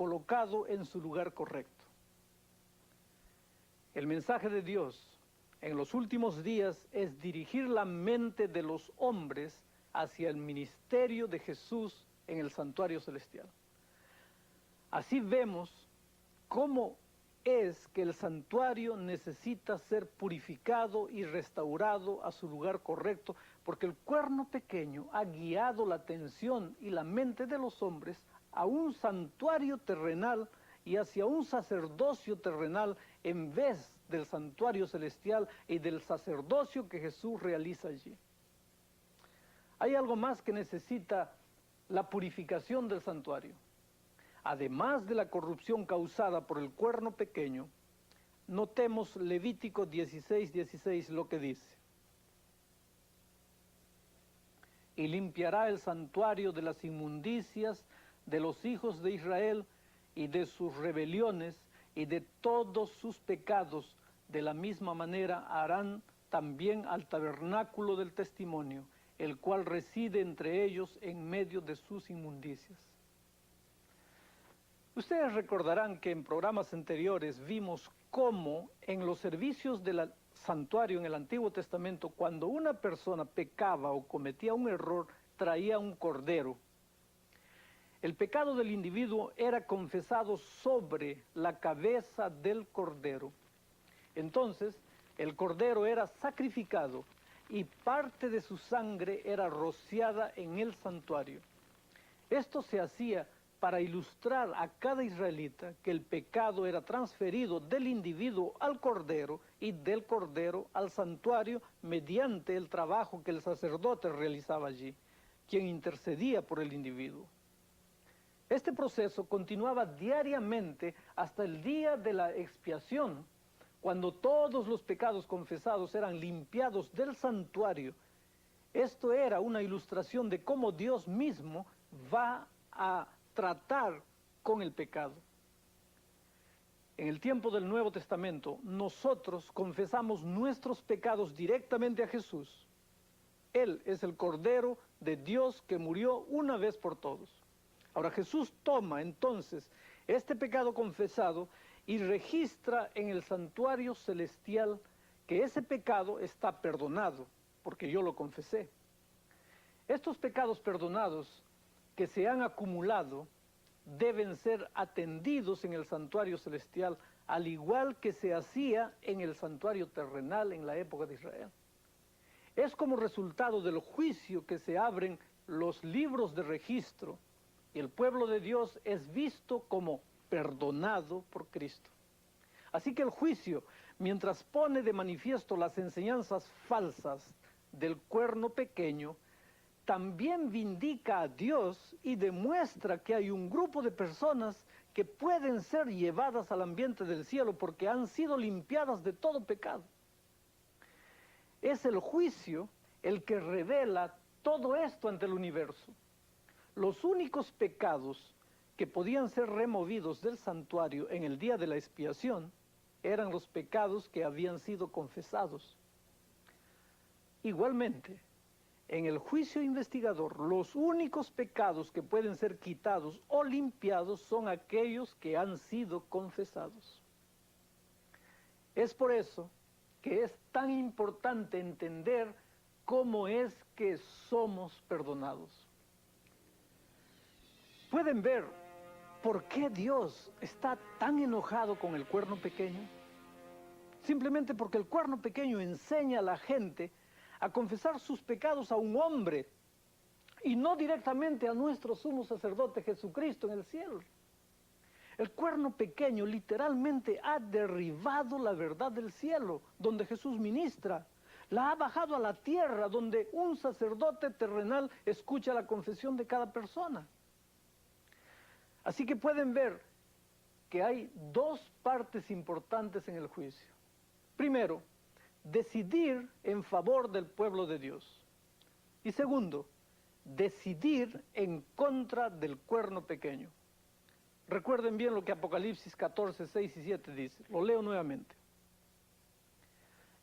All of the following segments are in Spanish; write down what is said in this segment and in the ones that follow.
colocado en su lugar correcto. El mensaje de Dios en los últimos días es dirigir la mente de los hombres hacia el ministerio de Jesús en el santuario celestial. Así vemos cómo es que el santuario necesita ser purificado y restaurado a su lugar correcto, porque el cuerno pequeño ha guiado la atención y la mente de los hombres a un santuario terrenal y hacia un sacerdocio terrenal en vez del santuario celestial y del sacerdocio que Jesús realiza allí. Hay algo más que necesita la purificación del santuario. Además de la corrupción causada por el cuerno pequeño, notemos Levítico 16:16 lo que dice. Y limpiará el santuario de las inmundicias de los hijos de Israel y de sus rebeliones y de todos sus pecados. De la misma manera harán también al tabernáculo del testimonio, el cual reside entre ellos en medio de sus inmundicias. Ustedes recordarán que en programas anteriores vimos cómo en los servicios del santuario en el Antiguo Testamento, cuando una persona pecaba o cometía un error, traía un cordero. El pecado del individuo era confesado sobre la cabeza del cordero. Entonces, el cordero era sacrificado y parte de su sangre era rociada en el santuario. Esto se hacía para ilustrar a cada israelita que el pecado era transferido del individuo al cordero y del cordero al santuario mediante el trabajo que el sacerdote realizaba allí, quien intercedía por el individuo. Este proceso continuaba diariamente hasta el día de la expiación, cuando todos los pecados confesados eran limpiados del santuario. Esto era una ilustración de cómo Dios mismo va a tratar con el pecado. En el tiempo del Nuevo Testamento, nosotros confesamos nuestros pecados directamente a Jesús. Él es el Cordero de Dios que murió una vez por todos. Ahora Jesús toma entonces este pecado confesado y registra en el santuario celestial que ese pecado está perdonado, porque yo lo confesé. Estos pecados perdonados que se han acumulado deben ser atendidos en el santuario celestial, al igual que se hacía en el santuario terrenal en la época de Israel. Es como resultado del juicio que se abren los libros de registro y el pueblo de Dios es visto como perdonado por Cristo. Así que el juicio, mientras pone de manifiesto las enseñanzas falsas del cuerno pequeño, también vindica a Dios y demuestra que hay un grupo de personas que pueden ser llevadas al ambiente del cielo porque han sido limpiadas de todo pecado. Es el juicio el que revela todo esto ante el universo. Los únicos pecados que podían ser removidos del santuario en el día de la expiación eran los pecados que habían sido confesados. Igualmente, en el juicio investigador, los únicos pecados que pueden ser quitados o limpiados son aquellos que han sido confesados. Es por eso que es tan importante entender cómo es que somos perdonados. ¿Pueden ver por qué Dios está tan enojado con el cuerno pequeño? Simplemente porque el cuerno pequeño enseña a la gente a confesar sus pecados a un hombre y no directamente a nuestro sumo sacerdote Jesucristo en el cielo. El cuerno pequeño literalmente ha derribado la verdad del cielo, donde Jesús ministra. La ha bajado a la tierra, donde un sacerdote terrenal escucha la confesión de cada persona. Así que pueden ver que hay dos partes importantes en el juicio. Primero, decidir en favor del pueblo de Dios. Y segundo, decidir en contra del cuerno pequeño. Recuerden bien lo que Apocalipsis 14, 6 y 7 dice. Lo leo nuevamente.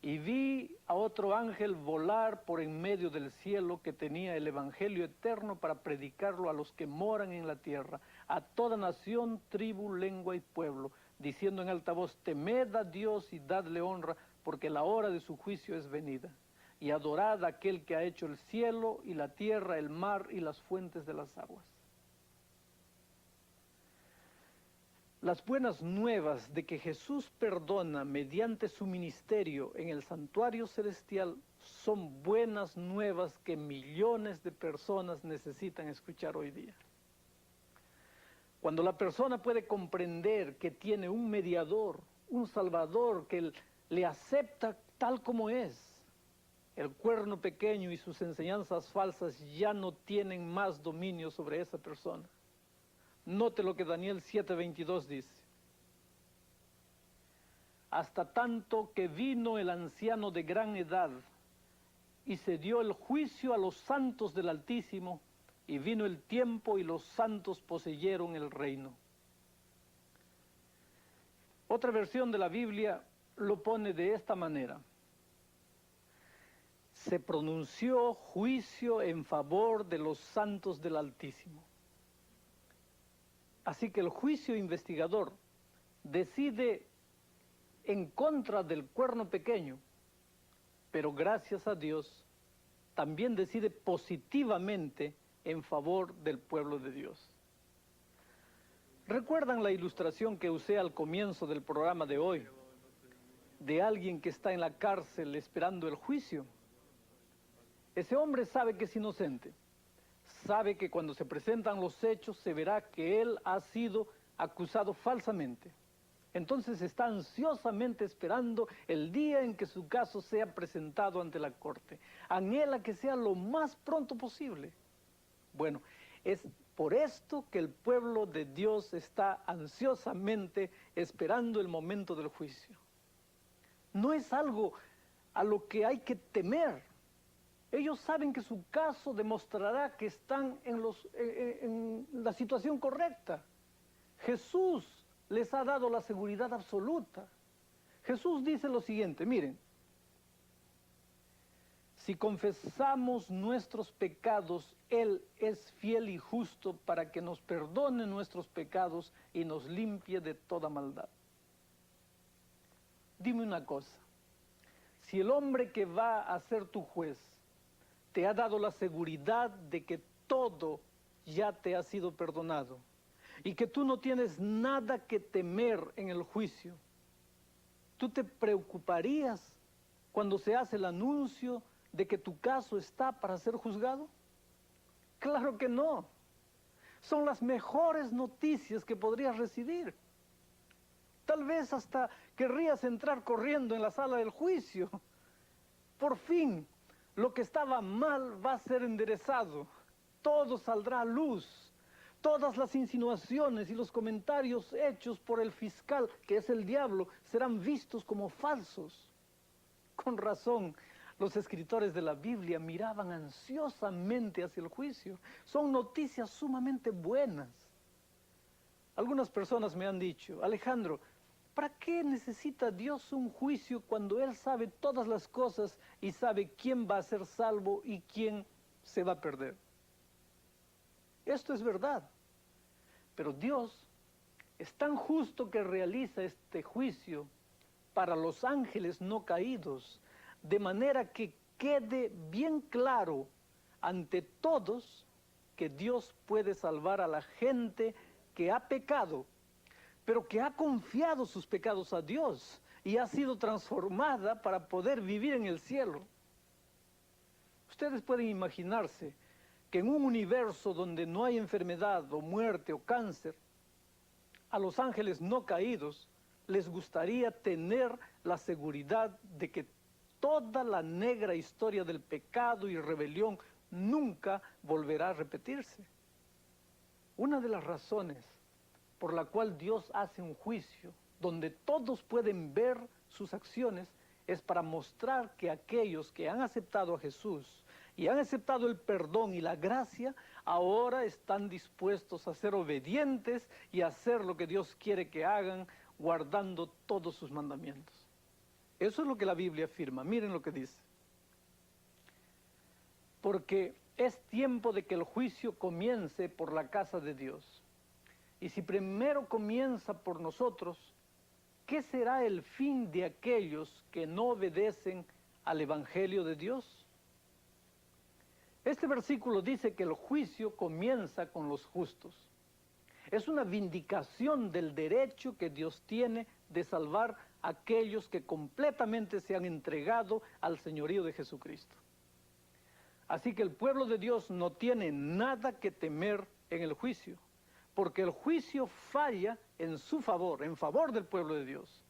Y vi a otro ángel volar por en medio del cielo que tenía el evangelio eterno para predicarlo a los que moran en la tierra, a toda nación, tribu, lengua y pueblo, diciendo en alta voz, temed a Dios y dadle honra, porque la hora de su juicio es venida. Y adorad a aquel que ha hecho el cielo y la tierra, el mar y las fuentes de las aguas. Las buenas nuevas de que Jesús perdona mediante su ministerio en el santuario celestial son buenas nuevas que millones de personas necesitan escuchar hoy día. Cuando la persona puede comprender que tiene un mediador, un salvador que le acepta tal como es, el cuerno pequeño y sus enseñanzas falsas ya no tienen más dominio sobre esa persona. Note lo que Daniel 7:22 dice. Hasta tanto que vino el anciano de gran edad y se dio el juicio a los santos del Altísimo, y vino el tiempo y los santos poseyeron el reino. Otra versión de la Biblia lo pone de esta manera. Se pronunció juicio en favor de los santos del Altísimo. Así que el juicio investigador decide en contra del cuerno pequeño, pero gracias a Dios también decide positivamente en favor del pueblo de Dios. ¿Recuerdan la ilustración que usé al comienzo del programa de hoy? De alguien que está en la cárcel esperando el juicio. Ese hombre sabe que es inocente. Sabe que cuando se presentan los hechos se verá que él ha sido acusado falsamente. Entonces está ansiosamente esperando el día en que su caso sea presentado ante la corte. Anhela que sea lo más pronto posible. Bueno, es por esto que el pueblo de Dios está ansiosamente esperando el momento del juicio. No es algo a lo que hay que temer. Ellos saben que su caso demostrará que están en la situación correcta. Jesús les ha dado la seguridad absoluta. Jesús dice lo siguiente, miren, si confesamos nuestros pecados, Él es fiel y justo para que nos perdone nuestros pecados y nos limpie de toda maldad. Dime una cosa, si el hombre que va a ser tu juez te ha dado la seguridad de que todo ya te ha sido perdonado y que tú no tienes nada que temer en el juicio, ¿tú te preocuparías cuando se hace el anuncio de que tu caso está para ser juzgado? Claro que no. Son las mejores noticias que podrías recibir. Tal vez hasta querrías entrar corriendo en la sala del juicio. Por fin, lo que estaba mal va a ser enderezado. Todo saldrá a luz. Todas las insinuaciones y los comentarios hechos por el fiscal, que es el diablo, serán vistos como falsos. Con razón, los escritores de la Biblia miraban ansiosamente hacia el juicio. Son noticias sumamente buenas. Algunas personas me han dicho, Alejandro, ¿para qué necesita Dios un juicio cuando Él sabe todas las cosas y sabe quién va a ser salvo y quién se va a perder? Esto es verdad. Pero Dios es tan justo que realiza este juicio para los ángeles no caídos, de manera que quede bien claro ante todos que Dios puede salvar a la gente que ha pecado, pero que ha confiado sus pecados a Dios y ha sido transformada para poder vivir en el cielo. Ustedes pueden imaginarse que en un universo donde no hay enfermedad o muerte o cáncer, a los ángeles no caídos les gustaría tener la seguridad de que toda la negra historia del pecado y rebelión nunca volverá a repetirse. Una de las razones por la cual Dios hace un juicio donde todos pueden ver sus acciones es para mostrar que aquellos que han aceptado a Jesús y han aceptado el perdón y la gracia, ahora están dispuestos a ser obedientes y a hacer lo que Dios quiere que hagan, guardando todos sus mandamientos. Eso es lo que la Biblia afirma. Miren lo que dice. Porque es tiempo de que el juicio comience por la casa de Dios. Y si primero comienza por nosotros, ¿qué será el fin de aquellos que no obedecen al Evangelio de Dios? Este versículo dice que el juicio comienza con los justos. Es una vindicación del derecho que Dios tiene de salvar a aquellos que completamente se han entregado al señorío de Jesucristo. Así que el pueblo de Dios no tiene nada que temer en el juicio, porque el juicio falla en su favor, en favor del pueblo de Dios.